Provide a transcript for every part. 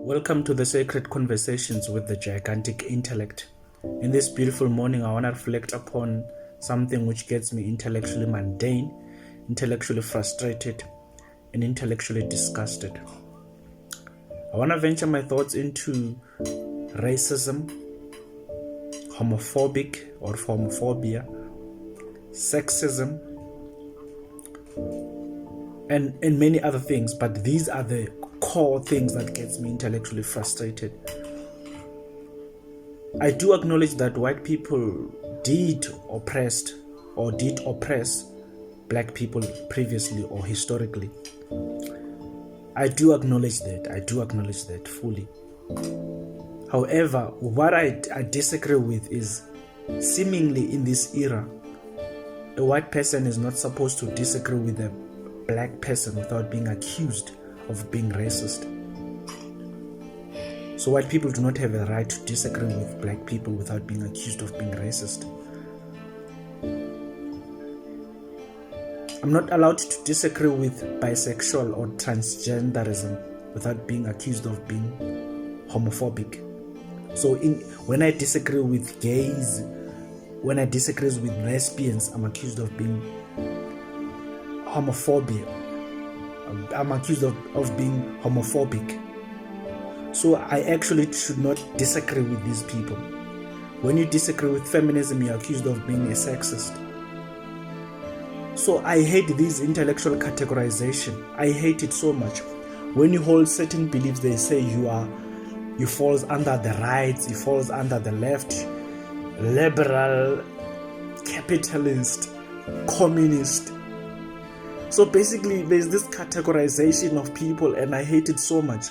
Welcome to the Sacred Conversations with the Gigantic Intellect. In this beautiful morning, I want to reflect upon something which gets me intellectually mundane, intellectually frustrated, and intellectually disgusted. I want to venture my thoughts into racism, homophobia, sexism, and many other things, but these are the core things that gets me intellectually frustrated. I do acknowledge that white people did oppress black people previously or historically. I do acknowledge that fully. However, what I disagree with is seemingly in this era, a white person is not supposed to disagree with a black person without being accused of being racist. So white people do not have a right to disagree with black people without being accused of being racist. I'm not allowed to disagree with bisexual or transgenderism without being accused of being homophobic. So when I disagree with gays, when I disagree with lesbians, I'm accused of being homophobia. I'm accused of being homophobic. So I actually should not disagree with these people. When you disagree with feminism, you're accused of being a sexist. So I hate this intellectual categorization. I hate it so much. When you hold certain beliefs, they say you falls under the right, you falls under the left, liberal, capitalist, communist. So basically, there's this categorization of people, and I hate it so much.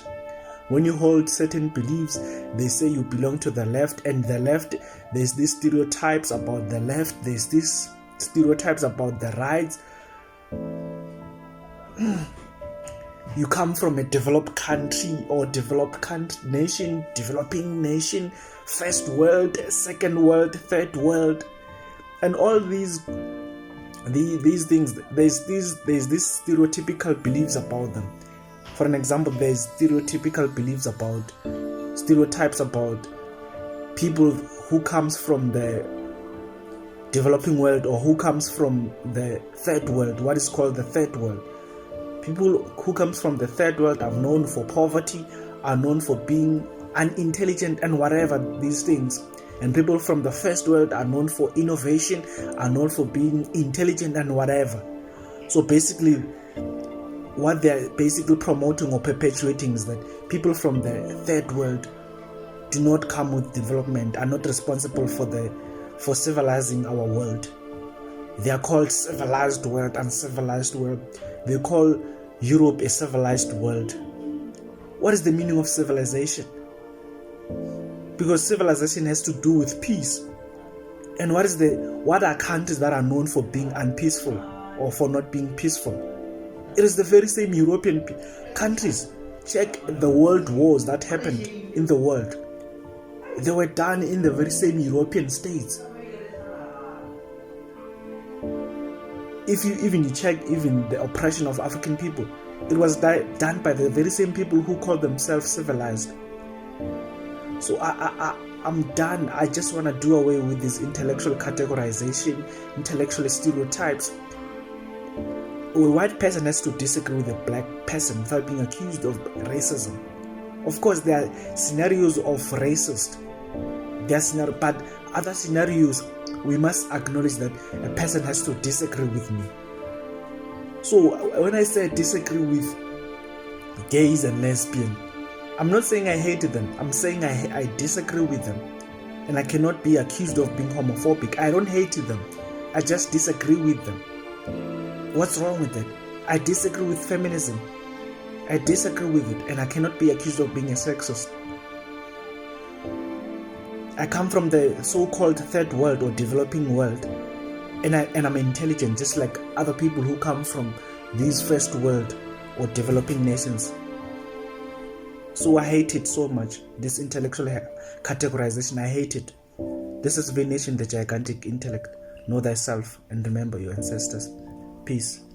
When you hold certain beliefs, they say you belong to the left, and the left, there's these stereotypes about the left, there's these stereotypes about the right. You come from a developed country or nation, developing nation, first world, second world, third world, and all these things, there's these stereotypical beliefs about them. For an example, there's stereotypes about people who comes from the developing world or who comes from the third world, what is called the third world. People who comes from the third world are known for poverty, are known for being unintelligent and whatever these things. And people from the first world are known for innovation, are known for being intelligent and whatever. So basically, what they're basically promoting or perpetuating is that people from the third world do not come with development, are not responsible for civilizing our world. They are called civilized world, uncivilized world. They call Europe a civilized world. What is the meaning of civilization? Because civilization has to do with peace. And what are countries that are known for being unpeaceful or for not being peaceful? It is the very same European countries. Check the world wars that happened in the world. They were done in the very same European states. If you check even the oppression of African people, it was done by the very same people who call themselves civilized. So I'm done. I just want to do away with this intellectual categorization, intellectual stereotypes. A white person has to disagree with a black person without being accused of racism. Of course, there are scenarios of racist. But other scenarios, we must acknowledge that a person has to disagree with me. So when I say disagree with gays and lesbians, I'm not saying I hate them. I'm saying I disagree with them. And I cannot be accused of being homophobic. I don't hate them. I just disagree with them. What's wrong with that? I disagree with feminism. I disagree with it. And I cannot be accused of being a sexist. I come from the so-called third world or developing world. And I'm intelligent, just like other people who come from these first world or developing nations. So I hate it so much, this intellectual categorization. I hate it. This is V Nation, the Gigantic Intellect. Know thyself and remember your ancestors. Peace.